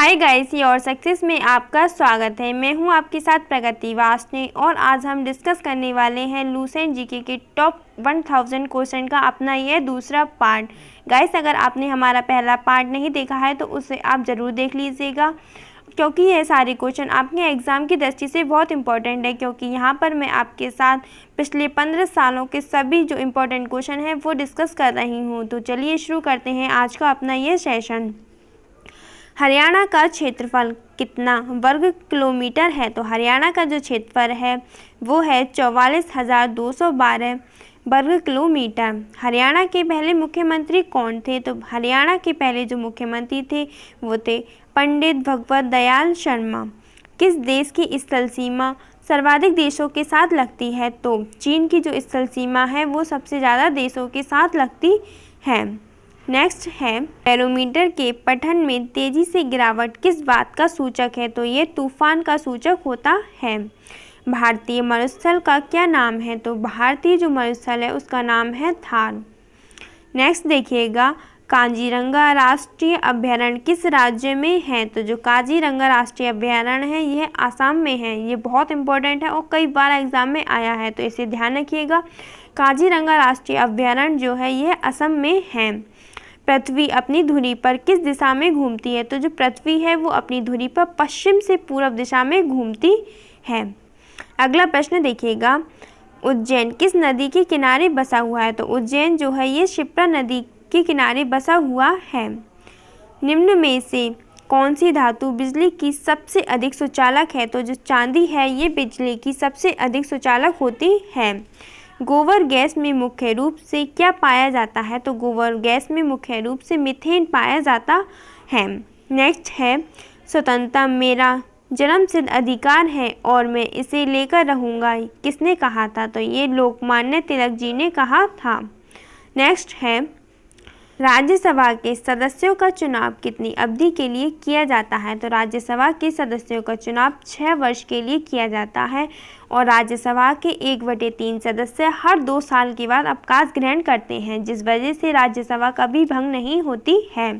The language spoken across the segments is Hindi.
हाय गाइस, योर सक्सेस में आपका स्वागत है। मैं हूं आपके साथ प्रगति वासने और आज हम डिस्कस करने वाले हैं लूसेंट जीके के टॉप 1000 क्वेश्चन का अपना यह दूसरा पार्ट। गाइस, अगर आपने हमारा पहला पार्ट नहीं देखा है तो उसे आप ज़रूर देख लीजिएगा, क्योंकि ये सारे क्वेश्चन आपके एग्ज़ाम की दृष्टि से बहुत इंपॉर्टेंट है। क्योंकि यहाँ पर मैं आपके साथ पिछले 15 सालों के सभी जो इम्पोर्टेंट क्वेश्चन हैं वो डिस्कस कर रही हूँ। तो चलिए शुरू करते हैं आज का अपना ये सेशन। हरियाणा का क्षेत्रफल कितना वर्ग किलोमीटर है? तो हरियाणा का जो क्षेत्रफल है वो है 44,212 वर्ग किलोमीटर। हरियाणा के पहले मुख्यमंत्री कौन थे? तो हरियाणा के पहले जो मुख्यमंत्री थे वो थे पंडित भगवत दयाल शर्मा। किस देश की स्थल सीमा सर्वाधिक देशों के साथ लगती है? तो चीन की जो स्थल सीमा है वो सबसे ज़्यादा देशों के साथ लगती है। नेक्स्ट है, बैरोमीटर के पठन में तेजी से गिरावट किस बात का सूचक है? तो ये तूफान का सूचक होता है। भारतीय मरुस्थल का क्या नाम है? तो भारतीय जो मरुस्थल है उसका नाम है थार। नेक्स्ट देखिएगा, काजीरंगा राष्ट्रीय अभयारण्य किस राज्य में है? तो जो काजीरंगा राष्ट्रीय अभयारण्य है यह आसाम में है। ये बहुत इंपॉर्टेंट है और कई बार एग्जाम में आया है, तो इसे ध्यान रखिएगा। काजीरंगा राष्ट्रीय अभयारण्य जो है यह असम में है। पृथ्वी अपनी धुरी पर किस दिशा में घूमती है? तो जो पृथ्वी है वो अपनी धुरी पर पश्चिम से पूर्व दिशा में घूमती है। अगला प्रश्न देखिएगा, उज्जैन किस नदी के किनारे बसा हुआ है? तो उज्जैन जो है ये क्षिप्रा नदी के किनारे बसा हुआ है। निम्न में से कौन सी धातु बिजली की सबसे अधिक सुचालक है? तो जो चांदी है ये बिजली की सबसे अधिक सुचालक होती है। गोबर गैस में मुख्य रूप से क्या पाया जाता है? तो गोबर गैस में मुख्य रूप से मीथेन पाया जाता है। नेक्स्ट है, स्वतंत्रता मेरा जन्मसिद्ध अधिकार है और मैं इसे लेकर रहूँगा, किसने कहा था? तो ये लोकमान्य तिलक जी ने कहा था। नेक्स्ट है, राज्यसभा के सदस्यों का चुनाव कितनी अवधि के लिए किया जाता है? तो राज्यसभा के सदस्यों का चुनाव 6 वर्ष के लिए किया जाता है और राज्यसभा के 1/3 सदस्य हर 2 साल के बाद अवकाश ग्रहण करते हैं, जिस वजह से राज्यसभा कभी भंग नहीं होती है।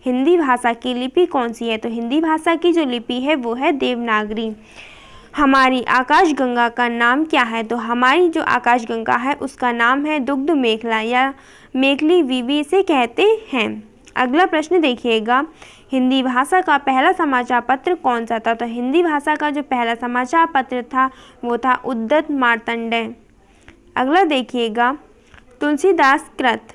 हिंदी भाषा की लिपि कौन सी है? तो हिंदी भाषा की जो लिपि है वो है देवनागरी। हमारी आकाशगंगा का नाम क्या है? तो हमारी जो आकाशगंगा है उसका नाम है दुग्ध मेखला या मेखली वीवी इसे कहते हैं। अगला प्रश्न देखिएगा, हिंदी भाषा का पहला समाचार पत्र कौन सा था? तो हिंदी भाषा का जो पहला समाचार पत्र था वो था उद्यत मार्तंडेय। अगला देखिएगा, तुलसीदास कृत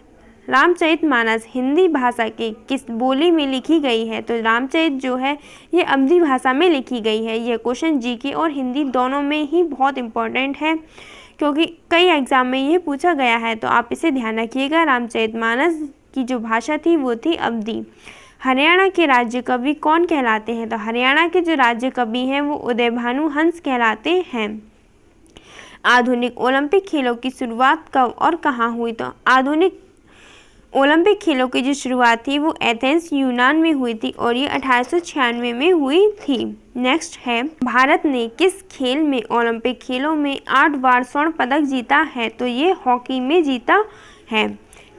रामचरितमानस हिंदी भाषा के किस बोली में लिखी गई है? तो रामचरित जो है ये अवधी भाषा में लिखी गई है। यह क्वेश्चन जीके और हिंदी दोनों में ही बहुत इंपॉर्टेंट है, क्योंकि कई एग्जाम में ये पूछा गया है, तो आप इसे ध्यान रखिएगा। रामचरितमानस की जो भाषा थी वो थी अवधी। हरियाणा के राज्य कवि कौन कहलाते हैं? तो हरियाणा के जो राज्य कवि हैं वो उदयभानु हंस कहलाते हैं। आधुनिक ओलंपिक खेलों की शुरुआत कब और कहाँ हुई? तो आधुनिक ओलंपिक खेलों की जो शुरुआत थी वो एथेंस यूनान में हुई थी और ये 1896 में हुई थी। नेक्स्ट है, भारत ने किस खेल में ओलंपिक खेलों में 8 बार स्वर्ण पदक जीता है? तो ये हॉकी में जीता है।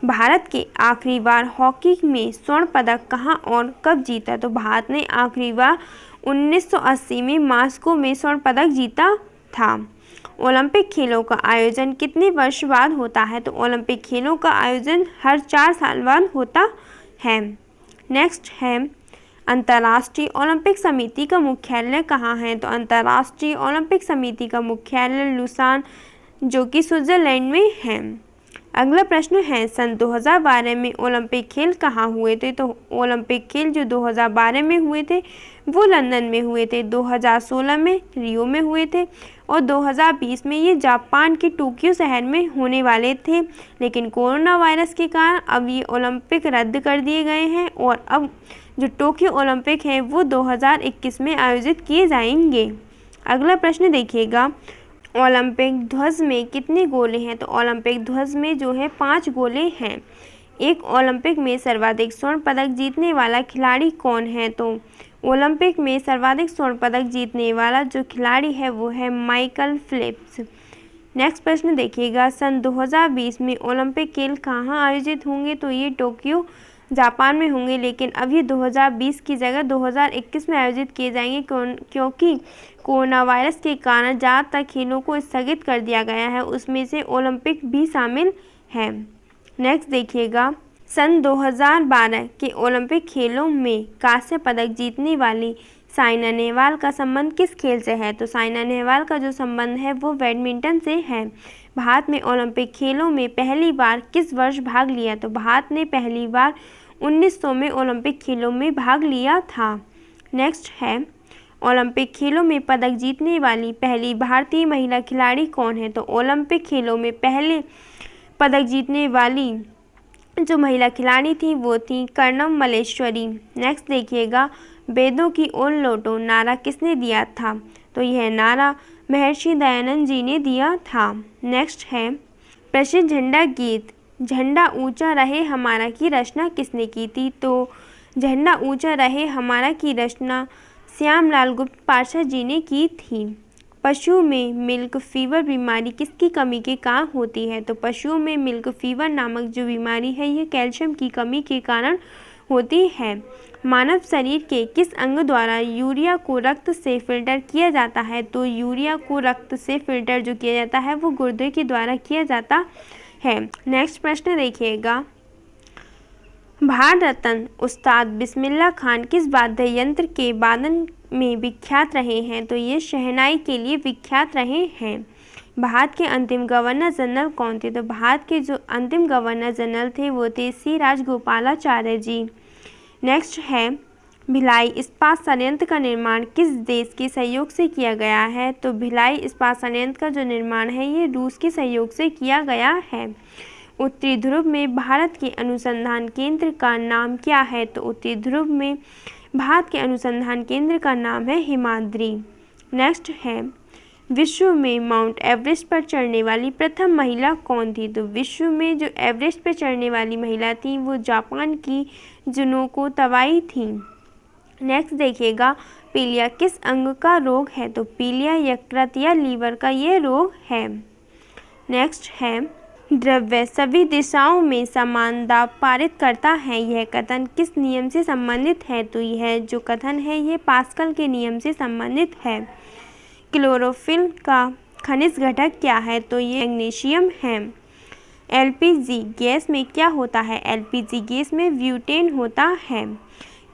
भारत के आखिरी बार हॉकी में स्वर्ण पदक कहाँ और कब जीता? तो भारत ने आखिरी बार 1980 में मास्को में स्वर्ण पदक जीता था। ओलंपिक खेलों का आयोजन कितने वर्ष बाद होता है? तो ओलंपिक खेलों का आयोजन हर 4 साल बाद होता है। नेक्स्ट है, अंतर्राष्ट्रीय ओलंपिक समिति का मुख्यालय कहाँ है? तो अंतर्राष्ट्रीय ओलंपिक समिति का मुख्यालय लुसान जो कि स्विट्जरलैंड में है। अगला प्रश्न है, सन 2012 में ओलंपिक खेल कहाँ हुए थे? तो ओलंपिक खेल जो 2012 में हुए थे वो लंदन में हुए थे, 2016 में रियो में हुए थे और 2020 में ये जापान के टोक्यो शहर में होने वाले थे। लेकिन कोरोना वायरस के कारण अब ये ओलंपिक रद्द कर दिए गए हैं और अब जो टोक्यो ओलंपिक है वो 2021 में आयोजित किए जाएंगे। अगला प्रश्न देखिएगा, ओलंपिक ध्वज में कितने गोले हैं? तो ओलंपिक ध्वज में जो है 5 गोले हैं। एक ओलंपिक में सर्वाधिक स्वर्ण पदक जीतने वाला खिलाड़ी कौन है? तो ओलंपिक में सर्वाधिक स्वर्ण पदक जीतने वाला जो खिलाड़ी है वो है माइकल फेल्प्स। नेक्स्ट प्रश्न देखिएगा, सन 2020 में ओलंपिक खेल कहाँ आयोजित होंगे? तो ये टोक्यो जापान में होंगे, लेकिन अब ये 2020 की जगह 2021 में आयोजित किए जाएंगे क्योंकि कोरोना वायरस के कारण ज़्यादातर खेलों को स्थगित कर दिया गया है, उसमें से ओलंपिक भी शामिल है। नेक्स्ट देखिएगा, सन 2012 के ओलंपिक खेलों में कांस्य पदक जीतने वाली साइना नेहवाल का संबंध किस खेल से है? तो साइना नेहवाल का जो संबंध है वो बैडमिंटन से है। भारत में ओलंपिक खेलों में पहली बार किस वर्ष भाग लिया? तो भारत ने पहली बार 1900 में ओलंपिक खेलों में भाग लिया था। नेक्स्ट है, ओलंपिक खेलों में पदक जीतने वाली पहली भारतीय महिला खिलाड़ी कौन है? तो ओलंपिक खेलों में पहले पदक जीतने वाली जो महिला खिलाड़ी थी वो थी कर्णम मल्लेश्वरी। नेक्स्ट देखिएगा, वेदों की ओर लौटो नारा किसने दिया था? तो यह नारा महर्षि दयानंद जी ने दिया था। नेक्स्ट है, प्रसिद्ध झंडा गीत झंडा ऊंचा रहे हमारा की रचना किसने की थी? तो झंडा ऊंचा रहे हमारा की रचना श्यामलाल गुप्त पार्षद जी ने की थी। पशुओं में मिल्क फीवर बीमारी किसकी कमी के कारण होती है? तो पशुओं में मिल्क फीवर नामक जो बीमारी है ये कैल्शियम की कमी के कारण होती है। मानव शरीर के किस अंग द्वारा यूरिया को रक्त से फिल्टर किया जाता है? तो यूरिया को रक्त से फिल्टर जो किया जाता है वो गुर्दे के द्वारा किया जाता है। नेक्स्ट प्रश्न देखिएगा, भारत रत्न उस्ताद बिस्मिल्लाह खान किस वाद्य यंत्र के वादन में विख्यात रहे हैं? तो ये शहनाई के लिए विख्यात रहे हैं। भारत के अंतिम गवर्नर जनरल कौन थे? तो भारत के जो अंतिम गवर्नर जनरल थे वो थे सी राजगोपालाचार्य जी। नेक्स्ट है, भिलाई इस्पात संयंत्र का निर्माण किस देश के सहयोग से किया गया है? तो भिलाई इस्पात संयंत्र का जो निर्माण है ये रूस के सहयोग से किया गया है। उत्तरी ध्रुव में भारत के अनुसंधान केंद्र का नाम क्या है? तो उत्तरी ध्रुव में भारत के अनुसंधान केंद्र का नाम है हिमाद्री। नेक्स्ट है, विश्व में माउंट एवरेस्ट पर चढ़ने वाली प्रथम महिला कौन थी? तो विश्व में जो एवरेस्ट पर चढ़ने वाली महिला थी वो जापान की जुनोको तवाई थी। नेक्स्ट देखिएगा, पीलिया किस अंग का रोग है? तो पीलिया यकृत या लीवर का ये रोग है। नेक्स्ट है, द्रव्य सभी दिशाओं में समान दाब पारित करता है, यह कथन किस नियम से संबंधित है? तो यह जो कथन है ये पास्कल के नियम से संबंधित है। क्लोरोफिल का खनिज घटक क्या है? तो ये मैग्नीशियम है। एलपीजी गैस में क्या होता है? एलपीजी गैस में ब्यूटेन होता है।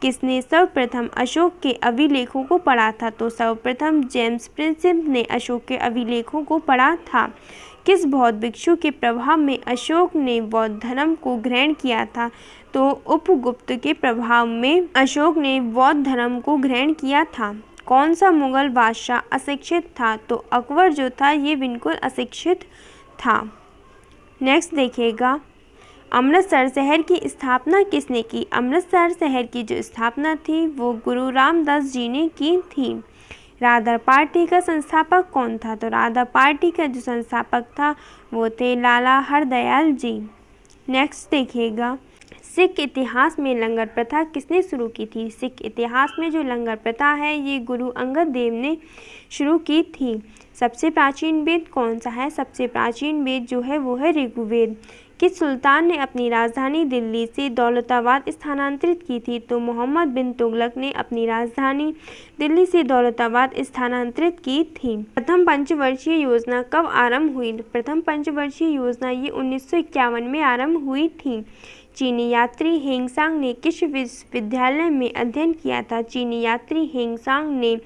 किसने सर्वप्रथम अशोक के अभिलेखों को पढ़ा था? तो सर्वप्रथम जेम्स प्रिंसेप ने अशोक के अभिलेखों को पढ़ा था। किस बौद्ध भिक्षु के प्रभाव में अशोक ने बौद्ध धर्म को ग्रहण किया था? तो उपगुप्त के प्रभाव में अशोक ने बौद्ध धर्म को ग्रहण किया था। कौन सा मुगल बादशाह अशिक्षित था? तो अकबर जो था ये बिल्कुल अशिक्षित था। नेक्स्ट देखिएगा, अमृतसर शहर की स्थापना किसने की? अमृतसर शहर की जो स्थापना थी वो गुरु रामदास जी ने की थी। राधा पार्टी का संस्थापक कौन था? तो राधा पार्टी का जो संस्थापक था वो थे लाला हरदयाल जी। नेक्स्ट देखिएगा, सिख इतिहास में लंगर प्रथा किसने शुरू की थी? सिख इतिहास में जो लंगर प्रथा है ये गुरु अंगद देव ने शुरू की थी। सबसे प्राचीन वेद कौन सा है? सबसे प्राचीन वेद जो है वो है ऋग्वेद। किस सुल्तान ने अपनी राजधानी दिल्ली से दौलताबाद स्थानांतरित की थी? तो मोहम्मद बिन तुगलक ने अपनी राजधानी दिल्ली से दौलताबाद स्थानांतरित की थी। प्रथम पंचवर्षीय योजना कब आरंभ हुई? प्रथम पंचवर्षीय योजना ये 1951 में आरंभ हुई थी। चीनी यात्री हेंगसांग ने किस विश्वविद्यालय में अध्ययन किया था? चीनी यात्री हेंगसांग ने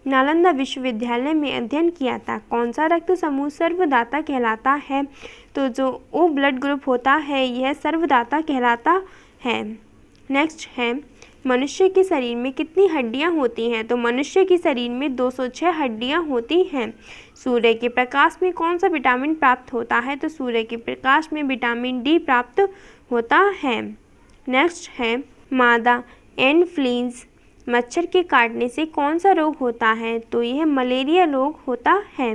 नालंदा विश्वविद्यालय में अध्ययन किया था। कौन सा रक्त समूह सर्वदाता कहलाता है? तो जो ओ ब्लड ग्रुप होता है यह सर्वदाता कहलाता है। नेक्स्ट है, मनुष्य के शरीर में कितनी हड्डियां होती हैं? तो मनुष्य के शरीर में 206 हड्डियां होती हैं। सूर्य के प्रकाश में कौन सा विटामिन प्राप्त होता है? तो सूर्य के प्रकाश में विटामिन डी प्राप्त होता है। नेक्स्ट है, मादा एनफ्लूएंजा मच्छर के काटने से कौन सा रोग होता है? तो यह मलेरिया रोग होता है।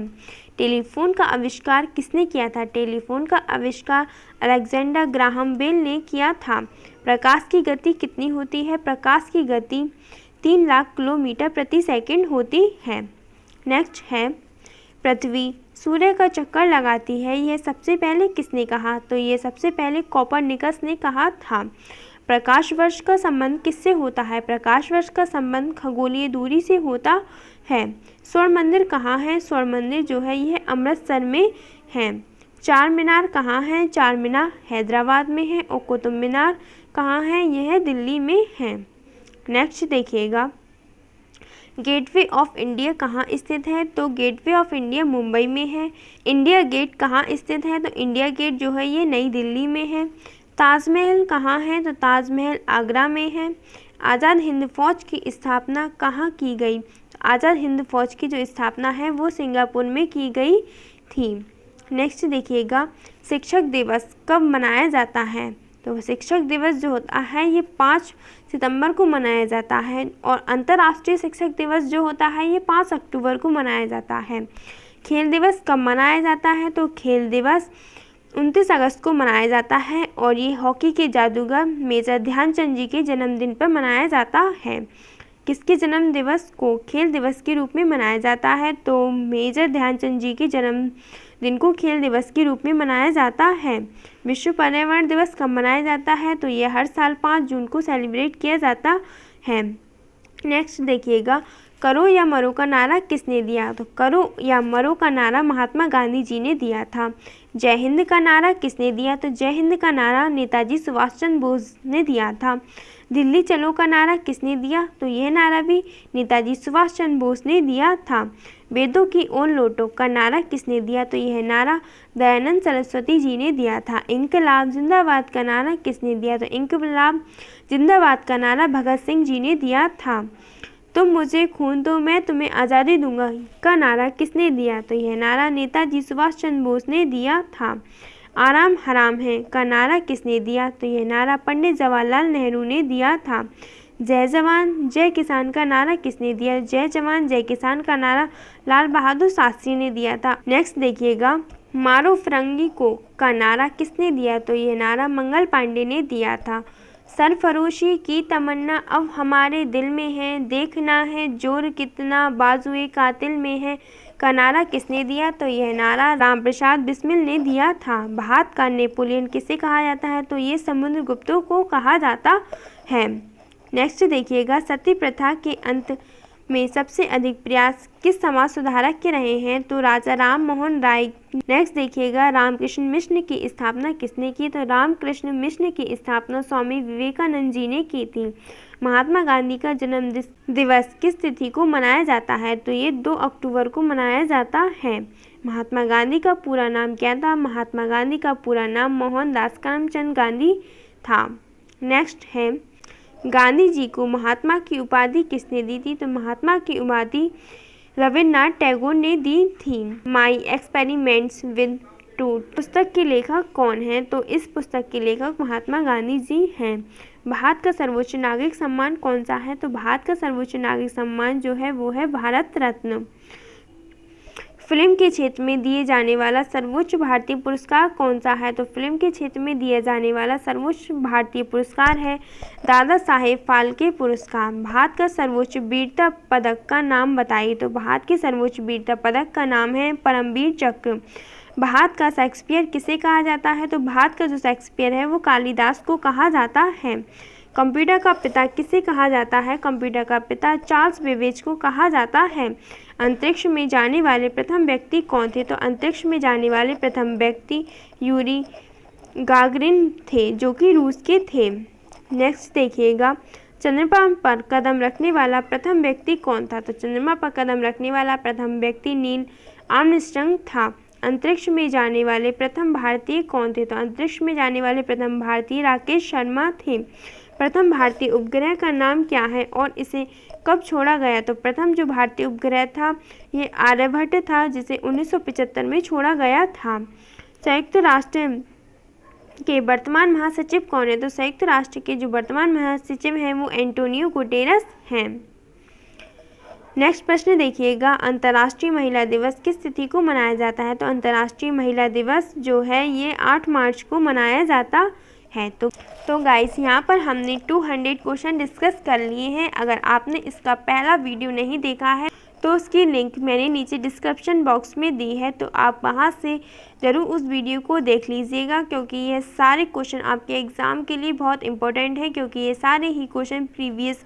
टेलीफोन का आविष्कार किसने किया था? टेलीफोन का आविष्कार अलेक्जेंडर ग्राहम बेल ने किया था। प्रकाश की गति कितनी होती है? प्रकाश की गति 3 लाख किलोमीटर प्रति सेकंड होती है। नेक्स्ट है, पृथ्वी सूर्य का चक्कर लगाती है, यह सबसे पहले किसने कहा? तो ये सबसे पहले कोपरनिकस ने कहा था। प्रकाश वर्ष का संबंध किससे होता है? प्रकाश वर्ष का संबंध खगोलीय दूरी से होता है। स्वर्ण मंदिर कहाँ है? स्वर्ण मंदिर जो है यह अमृतसर में है। चार मीनार कहाँ है? चार मीनार हैदराबाद में है। और कुतुब मीनार कहाँ है? यह दिल्ली में है। नेक्स्ट देखिएगा, गेटवे ऑफ इंडिया कहाँ स्थित है? तो गेटवे ऑफ इंडिया मुंबई में है। इंडिया गेट कहाँ स्थित है? तो इंडिया गेट जो है ये नई दिल्ली में है। ताजमहल कहाँ है? तो ताजमहल आगरा में है। आज़ाद हिंद फौज की स्थापना कहाँ की गई? आज़ाद हिंद फौज की जो स्थापना है वो सिंगापुर में की गई थी। नेक्स्ट देखिएगा, शिक्षक दिवस कब मनाया जाता है? तो शिक्षक दिवस जो होता है ये 5 सितंबर को मनाया जाता है। और अंतर्राष्ट्रीय शिक्षक दिवस जो होता है ये 5 अक्टूबर को मनाया जाता है। खेल दिवस कब मनाया जाता है? तो खेल दिवस 29 अगस्त को मनाया जाता है। और ये हॉकी के जादूगर मेजर ध्यानचंद जी के जन्मदिन पर मनाया जाता है। किसके जन्म दिवस को खेल दिवस के रूप में मनाया जाता है? तो मेजर ध्यानचंद जी के जन्मदिन को खेल दिवस के रूप में मनाया जाता है। विश्व पर्यावरण दिवस कब मनाया जाता है? तो यह हर साल 5 जून को सेलिब्रेट किया जाता है। नेक्स्ट देखिएगा, करो या मरो का नारा किसने दिया? तो करो या मरो का नारा महात्मा गांधी जी ने दिया था। जय हिंद का नारा किसने दिया? तो जय हिंद का नारा नेताजी सुभाष चंद्र बोस ने दिया था। दिल्ली चलो का नारा किसने दिया? तो यह नारा भी नेताजी सुभाष चंद्र बोस ने दिया था। वेदों की ओर लौटो का नारा किसने दिया? तो यह नारा दयानंद सरस्वती जी ने दिया था। इंकलाब जिंदाबाद का नारा किसने दिया? तो इंकलाब जिंदाबाद का नारा भगत सिंह जी ने दिया था। तुम मुझे खून दो मैं तुम्हें आज़ादी दूंगा का नारा किसने दिया? तो यह नारा नेताजी सुभाष चंद्र बोस ने दिया था। आराम हराम है का नारा किसने दिया? तो यह नारा पंडित जवाहरलाल नेहरू ने दिया था। जय जवान जय किसान का नारा किसने दिया? जय जवान जय किसान का नारा लाल बहादुर शास्त्री ने दिया था। नेक्स्ट देखिएगा, मारो फिरंगी को का नारा किसने दिया? तो यह नारा मंगल पांडे ने दिया था। सरफरोशी की तमन्ना अब हमारे दिल में है, देखना है जोर कितना बाजुए कातिल में है का नारा किसने दिया? तो यह नारा राम प्रसाद बिस्मिल ने दिया था। भारत का नेपोलियन किसे कहा जाता है? तो ये समुद्रगुप्तों को कहा जाता है। नेक्स्ट देखिएगा, सती प्रथा के अंत में सबसे अधिक प्रयास किस समाज सुधारक के रहे हैं? तो राजा राम मोहन राय। नेक्स्ट देखिएगा, रामकृष्ण मिशन की स्थापना किसने की? तो रामकृष्ण मिशन की स्थापना स्वामी विवेकानंद जी ने की थी। महात्मा गांधी का जन्म दिवस किस तिथि को मनाया जाता है? तो ये 2 अक्टूबर को मनाया जाता है। महात्मा गांधी का पूरा नाम क्या था? महात्मा गांधी का पूरा नाम मोहनदास करमचंद गांधी था। नेक्स्ट है, गांधी जी को महात्मा की उपाधि किसने दी थी? तो महात्मा की उपाधि रविन्द्रनाथ टैगोर ने दी थी। माई एक्सपेरिमेंट्स विद ट्रूथ पुस्तक के लेखक कौन है? तो इस पुस्तक के लेखक महात्मा गांधी जी हैं। भारत का सर्वोच्च नागरिक सम्मान कौन सा है? तो भारत का सर्वोच्च नागरिक सम्मान जो है वो है भारत रत्न। फिल्म के क्षेत्र में दिए जाने वाला सर्वोच्च भारतीय पुरस्कार कौन सा है? तो फिल्म के क्षेत्र में दिया जाने वाला सर्वोच्च भारतीय पुरस्कार है दादा साहेब फाल्के पुरस्कार। भारत का सर्वोच्च वीरता पदक का नाम बताइए। तो भारत के सर्वोच्च वीरता पदक का नाम है परमवीर चक्र। भारत का शेक्सपियर किसे कहा जाता है? तो भारत का जो शेक्सपियर है वो कालिदास को कहा जाता है। कंप्यूटर का पिता किसे कहा जाता है? कंप्यूटर का पिता चार्ल्स बेबेज को कहा जाता है। अंतरिक्ष में जाने वाले प्रथम व्यक्ति कौन थे? तो अंतरिक्ष में जाने वाले प्रथम व्यक्ति यूरी गागरिन थे जो कि रूस के थे। नेक्स्ट देखिएगा, चंद्रमा पर कदम रखने वाला प्रथम व्यक्ति कौन था? तो चंद्रमा पर कदम रखने वाला प्रथम व्यक्ति नील आर्मस्ट्रांग था। अंतरिक्ष में जाने वाले प्रथम भारतीय कौन थे? तो अंतरिक्ष में जाने वाले प्रथम भारतीय राकेश शर्मा थे। प्रथम भारतीय उपग्रह का नाम क्या है और इसे कब छोड़ा गया? तो प्रथम जो भारतीय उपग्रह था ये आर्यभट्ट था जिसे 1975 में छोड़ा गया था। संयुक्त राष्ट्र के वर्तमान महासचिव कौन है? तो संयुक्त राष्ट्र के जो वर्तमान महासचिव हैं वो एंटोनियो गुटेरस हैं। नेक्स्ट प्रश्न देखिएगा, अंतर्राष्ट्रीय महिला दिवस किस तिथि को मनाया जाता है? तो अंतर्राष्ट्रीय महिला दिवस जो है ये 8 मार्च को मनाया जाता है। तो गाइस यहाँ पर हमने 200 क्वेश्चन डिस्कस कर लिए हैं। अगर आपने इसका पहला वीडियो नहीं देखा है तो उसकी लिंक मैंने नीचे डिस्क्रिप्शन बॉक्स में दी है, तो आप वहां से ज़रूर उस वीडियो को देख लीजिएगा, क्योंकि ये सारे क्वेश्चन आपके एग्ज़ाम के लिए बहुत इंपॉर्टेंट है, क्योंकि ये सारे ही क्वेश्चन प्रीवियस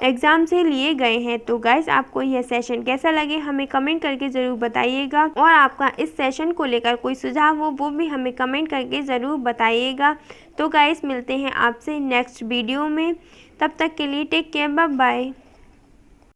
एग्ज़ाम से लिए गए हैं। तो गाइस, आपको यह सेशन कैसा लगे हमें कमेंट करके ज़रूर बताइएगा, और आपका इस सेशन को लेकर कोई सुझाव हो वो भी हमें कमेंट करके ज़रूर बताइएगा। तो गाइस, मिलते हैं आपसे नेक्स्ट वीडियो में, तब तक के लिए टेक केयर, बाय बाय।